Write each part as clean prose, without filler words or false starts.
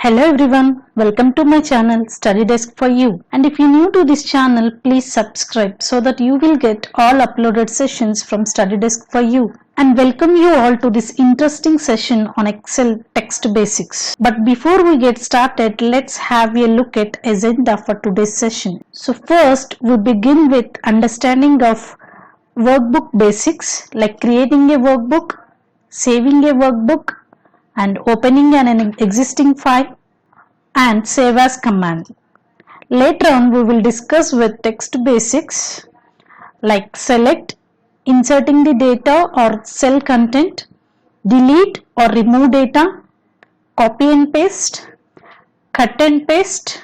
Hello everyone, welcome to my channel Study Desk for You. And if you're new to this channel, please subscribe so that you will get all uploaded sessions from Study Desk for You. And welcome you all to this interesting session on Excel text basics. But before we get started, let's have a look at agenda for today's session. So first, we begin with understanding of workbook basics like creating a workbook, saving a workbook, and opening an existing file and save as command. Later on we will discuss with text basics like select, inserting the data or cell content, delete or remove data, copy and paste, cut and paste,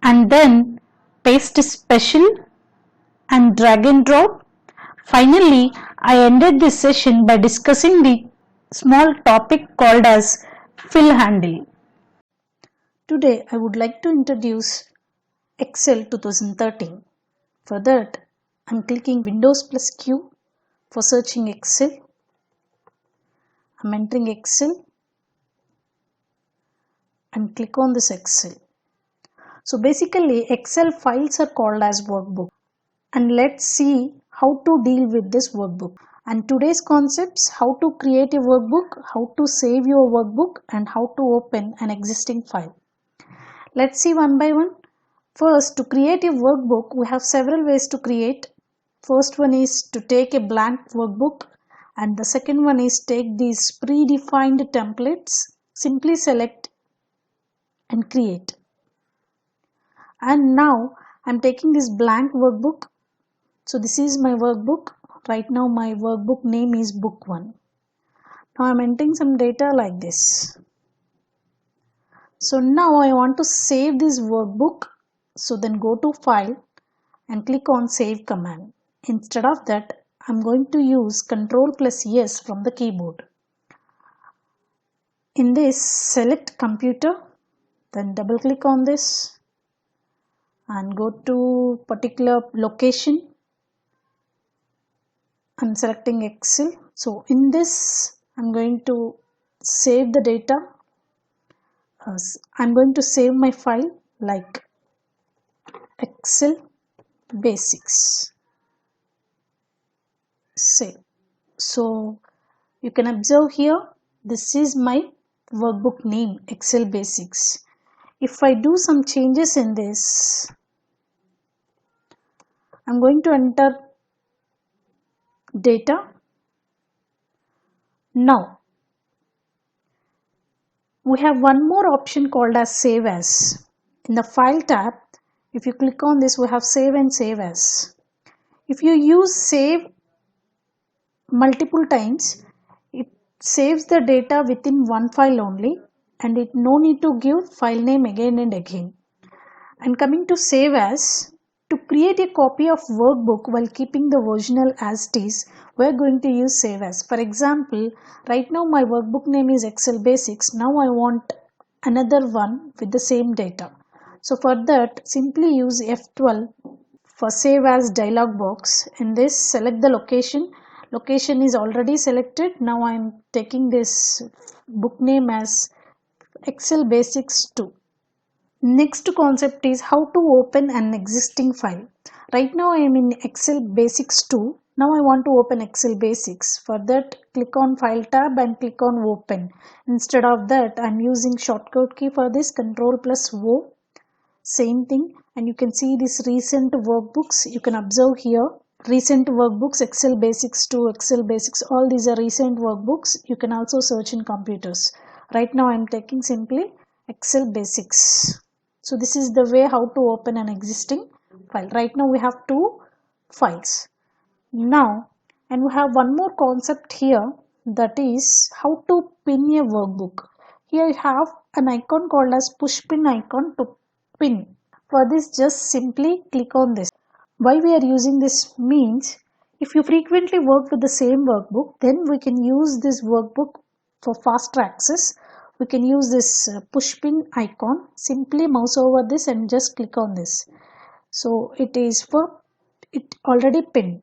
and then paste special and drag and drop. Finally, I ended this session by discussing the small topic called as fill handle. Today I would like to introduce Excel 2013. For that, I am clicking Windows plus Q for searching Excel. I am entering Excel and click on this Excel. So basically Excel files are called as workbook, and let's see how to deal with this workbook. And today's concepts: how to create a workbook, how to save your workbook, and how to open an existing file. Let's see one by one. First, to create a workbook, we have several ways to create. First one is to take a blank workbook, and the second one is take these predefined templates, simply select and create. And now I'm taking this blank workbook. So this is my workbook. Right now my workbook name is book 1. Now I'm entering some data like this. So now I want to save this workbook. So then go to file and click on save command. Instead of that, I'm going to use Ctrl plus S from the keyboard. In this, select computer, then double click on this and go to particular location. I'm selecting Excel. So in this, I'm going to save the data. I'm going to save my file like Excel basics. Save. So you can observe here, this is my workbook name, Excel basics. If I do some changes in this, I'm going to enter data. Now we have one more option called as save as. In the file tab, if you click on this, we have save and save as. If you use save multiple times, it saves the data within one file only, and it no need to give file name again and again. And coming to save as, to create a copy of workbook while keeping the original as it is, we are going to use save as. For example, right now my workbook name is Excel Basics. Now I want another one with the same data. So for that, simply use F12 for save as dialog box. In this, select the location. Location is already selected. Now I am taking this book name as Excel Basics 2. Next concept is how to open an existing file. Right now I am in Excel Basics 2. Now I want to open Excel Basics. For that, click on File tab and click on Open. Instead of that, I am using shortcut key for this, Ctrl plus O. Same thing, and you can see this recent workbooks. You can observe here recent workbooks, Excel Basics 2, Excel Basics, all these are recent workbooks. You can also search in computers. Right now I am taking simply Excel Basics. So this is the way how to open an existing file. Right now we have two files. Now, and we have one more concept here, that is how to pin a workbook. Here you have an icon called as push pin icon to pin. For this, just simply click on this. Why we are using this means, if you frequently work with the same workbook, then we can use this workbook for faster access. We can use this push pin icon. Simply mouse over this and just click on this. So it is for it already pinned.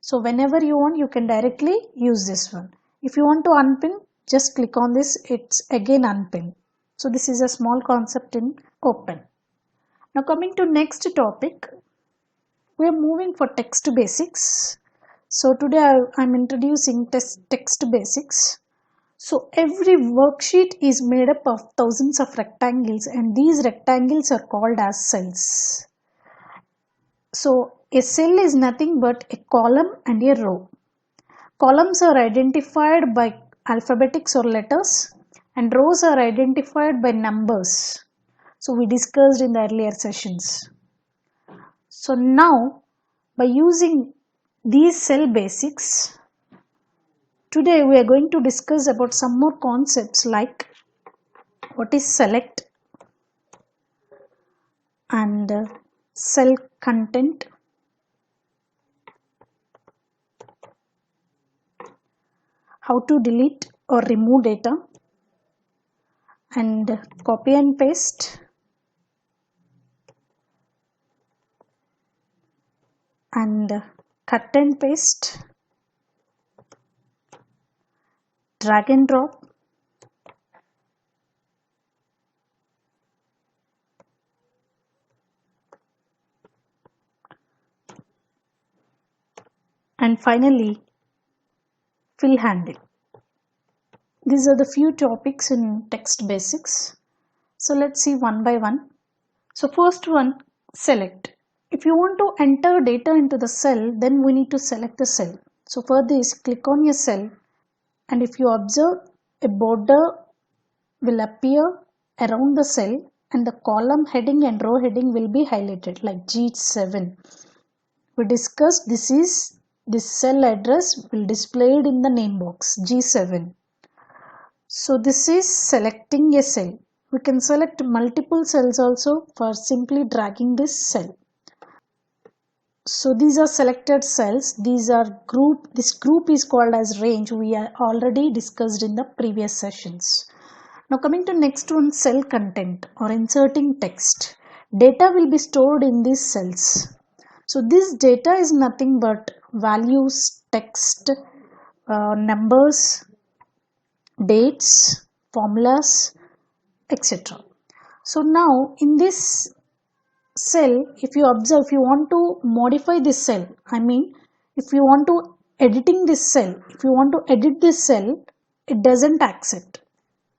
So whenever you want, you can directly use this one. If you want to unpin, just click on this. It's again unpinned. So this is a small concept in Open. Now coming to next topic, we are moving for text basics. So today I'm introducing text basics. So every worksheet is made up of thousands of rectangles, and these rectangles are called as cells. So a cell is nothing but a column and a row. Columns are identified by alphabetics or letters, and rows are identified by numbers. So we discussed in the earlier sessions. So now by using these cell basics, today we are going to discuss about some more concepts like what is select and cell content, how to delete or remove data, and copy and paste, and cut and paste, drag and drop, and finally fill handle. These are the few topics in text basics. So let's see one by one. So first one, select. If you want to enter data into the cell, then we need to select the cell. So for this, click on your cell, and if you observe, a border will appear around the cell, and the column heading and row heading will be highlighted like G7. We discussed this cell address will displayed in the name box G7. So this is selecting a cell. We can select multiple cells also for simply dragging this cell. So these are selected cells. This group is called as range. We are already discussed in the previous sessions. Now coming to next one, cell content or inserting text. Data will be stored in these cells. So this data is nothing but values, text, numbers, dates, formulas, etc. So now in this cell, if you observe, if you want to modify this cell, if you want to editing this cell, if you want to edit this cell, it doesn't accept.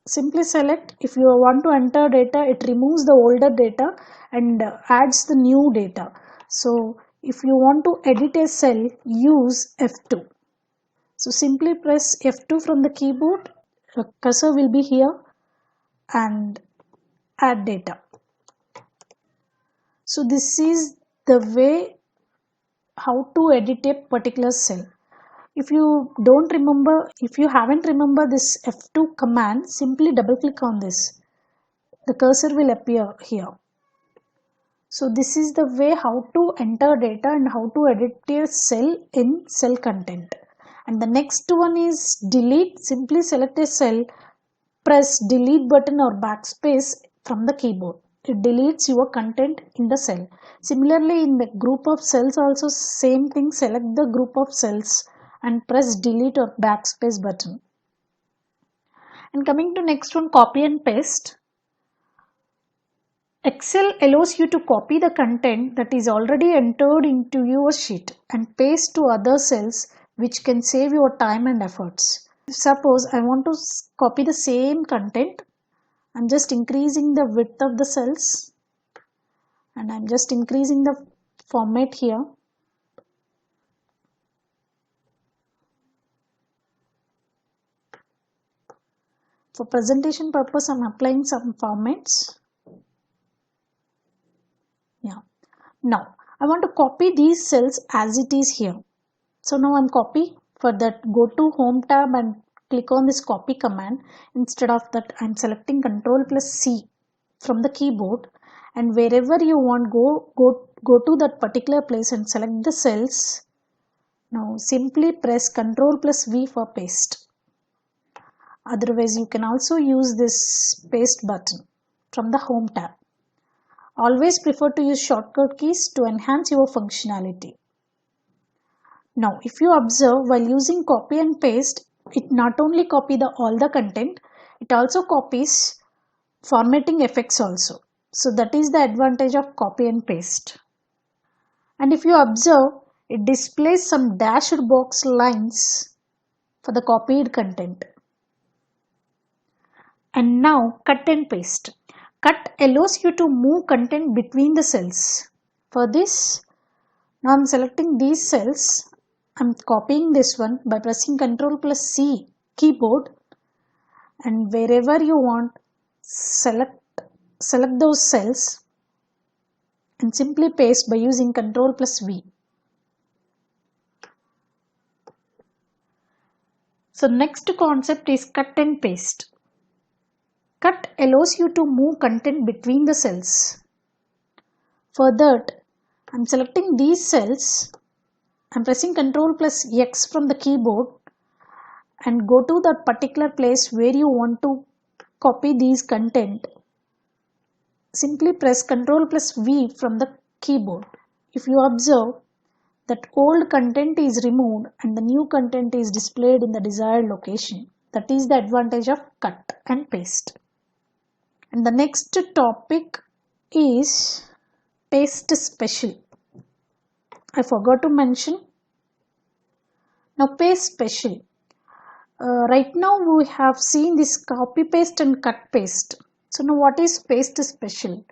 Simply select. If you want to enter data, it removes the older data and adds the new data. So if you want to edit a cell, use F2. So simply press F2 from the keyboard. The cursor will be here and add data. So this is the way how to edit a particular cell. If you don't remember, if you haven't remember this F2 command, simply double click on this. The cursor will appear here. So this is the way how to enter data and how to edit a cell in cell content. And the next one is delete. Simply select a cell, press delete button or backspace from the keyboard. It deletes your content in the cell. Similarly, in the group of cells also same thing, select the group of cells and press delete or backspace button. And coming to next one, copy and paste. Excel allows you to copy the content that is already entered into your sheet and paste to other cells, which can save your time and efforts. Suppose I want to copy the same content, I'm just increasing the width of the cells and I'm just increasing the format here. For presentation purpose, I'm applying some formats. Yeah. Now I want to copy these cells as it is here. So now I'm copy. For that, go to Home tab and click on this copy command. Instead of that, I'm selecting Ctrl+C from the keyboard, and wherever you want, go to that particular place and select the cells. Now simply press Ctrl+V for paste. Otherwise, you can also use this paste button from the Home tab. Always prefer to use shortcut keys to enhance your functionality. Now, if you observe, while using copy and paste, it not only copy all the content, it also copies formatting effects also. So that is the advantage of copy and paste. And if you observe, it displays some dashed box lines for the copied content. And now cut and paste. Cut allows you to move content between the cells. For this, now I'm selecting these cells. I'm copying this one by pressing Ctrl plus C keyboard, and wherever you want, select those cells and simply paste by using Ctrl plus V. So next concept is cut and paste. Cut allows you to move content between the cells. For that, I'm selecting these cells. I'm pressing Ctrl plus X from the keyboard and go to that particular place where you want to copy these content. Simply press Ctrl plus V from the keyboard. If you observe, that old content is removed and the new content is displayed in the desired location. That is the advantage of cut and paste. And the next topic is paste special. I forgot to mention. Now paste special. Right now we have seen this copy paste and cut paste. So now what is paste special?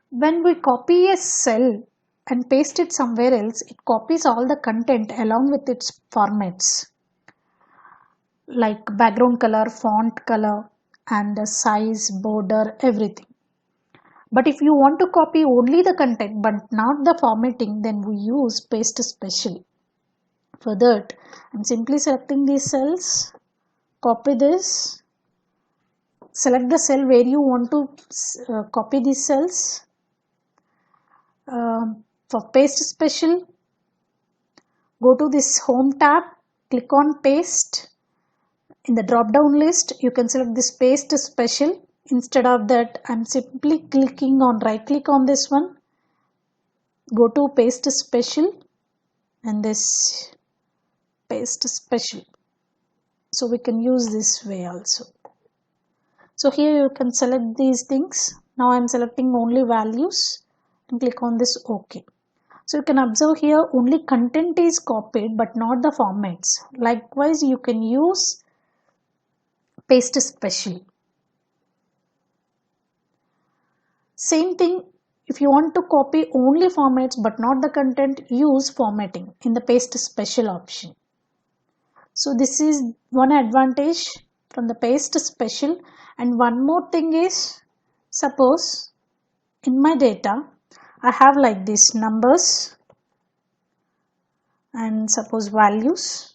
When we copy a cell and paste it somewhere else, it copies all the content along with its formats like background color, font color, and the size, border, everything. But if you want to copy only the content but not the formatting, then we use paste special. For that, I'm simply selecting these cells, copy this, select the cell where you want to copy these cells. For paste special, go to this home tab, click on paste. In the drop down list, you can select this paste special. Instead of that, I'm simply clicking on right click on this one, go to paste special and this paste special. So we can use this way also. So here you can select these things. Now I'm selecting only values and click on this OK. So you can observe here only content is copied but not the formats. Likewise, you can use paste special. Same thing, if you want to copy only formats but not the content, use formatting in the paste special option. So this is one advantage from the paste special. And one more thing is, suppose in my data I have like this numbers and suppose values.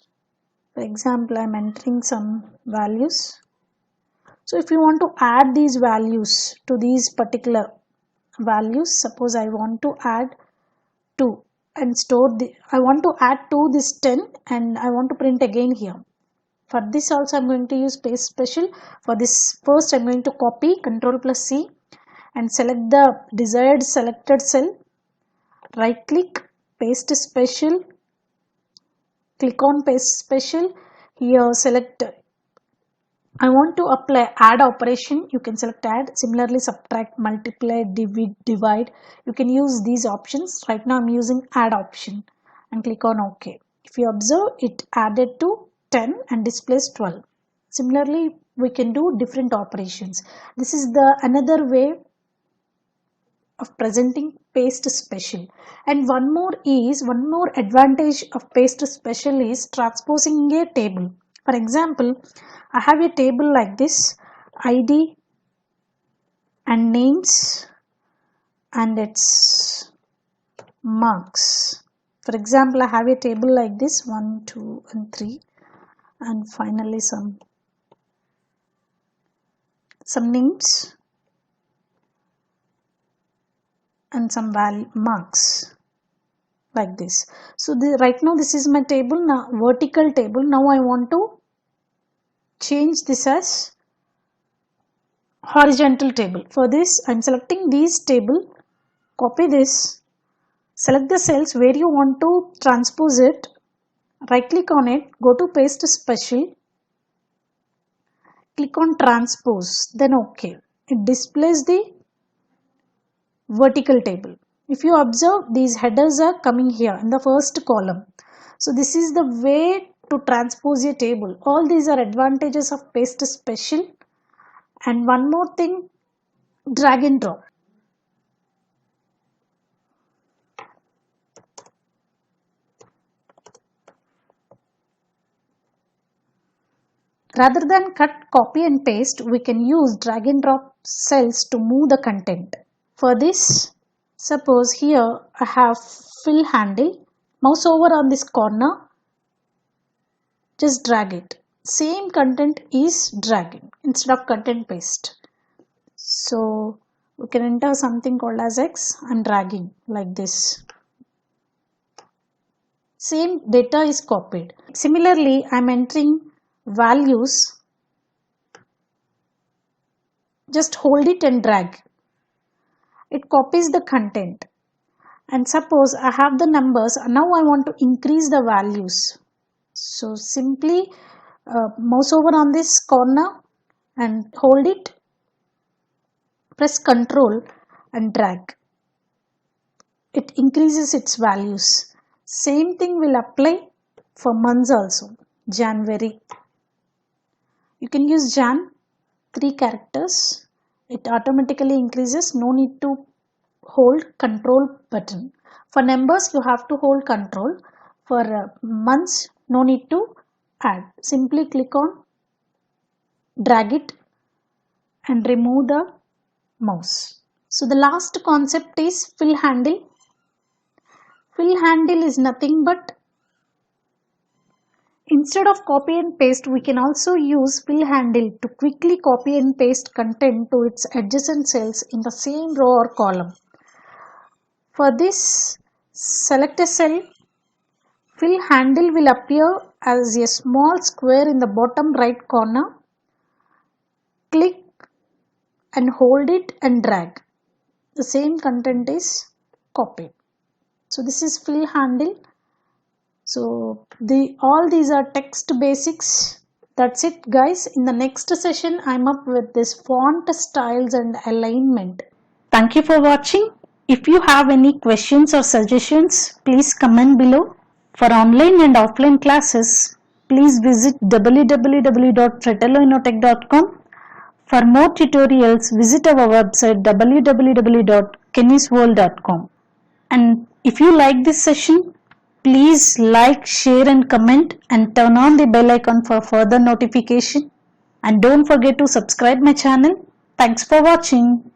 For example, I'm entering some values. So if you want to add these values to these particular values, suppose I want to add 2 and store I want to add to this 10 and I want to print again here. For this also I'm going to use paste special. For this, first I'm going to copy Ctrl plus C and select the desired selected cell, right click, paste special, click on paste special. Here select, I want to apply add operation, you can select add. Similarly, subtract, multiply, divide, you can use these options. Right now I'm using add option and click on OK. If you observe, it added to 10 and displays 12. Similarly, we can do different operations. This is the another way of presenting paste special. And one more advantage of paste special is transposing a table. For example, I have a table like this, ID and names and its marks. For example, I have a table like this 1, 2 and 3 and finally some names and some marks like this. So right now this is my table, now vertical table. Now I want to change this as horizontal table. For this, I'm selecting these table, copy this, select the cells where you want to transpose it, right click on it, go to paste special, click on transpose, then OK. it displays the vertical table. If you observe, these headers are coming here in the first column. So this is the way to transpose a table. All these are advantages of paste special. And one more thing, drag and drop. Rather than cut, copy and paste, we can use drag and drop cells to move the content. For this, suppose here I have fill handle, mouse over on this corner, just drag it. Same content is dragging instead of cut and paste. So we can enter something called as X and dragging like this. Same data is copied. Similarly, I am entering values, just hold it and drag. It copies the content. And suppose I have the numbers, now I want to increase the values. So simply mouse over on this corner and hold it, press Ctrl and drag. It increases its values. Same thing will apply for months also. January. You can use Jan, 3 characters. It automatically increases, no need to hold Control button. For numbers you have to hold Control. For months no need to add. Simply click on, drag it and remove the mouse. So the last concept is fill handle. Fill handle is nothing but, instead of copy and paste, we can also use fill handle to quickly copy and paste content to its adjacent cells in the same row or column. For this, select a cell. Fill handle will appear as a small square in the bottom right corner. Click and hold it and drag. The same content is copied. So this is fill handle. So all these are text basics. That's it guys. In the next session I'm up with this font styles and alignment. Thank you for watching. If you have any questions or suggestions, please comment below. For online and offline classes, please visit www.fratelloinnotech.com. For more tutorials, visit our website www.kennysworld.com. And if you like this session, please like, share and comment and turn on the bell icon for further notification. And don't forget to subscribe my channel. Thanks for watching.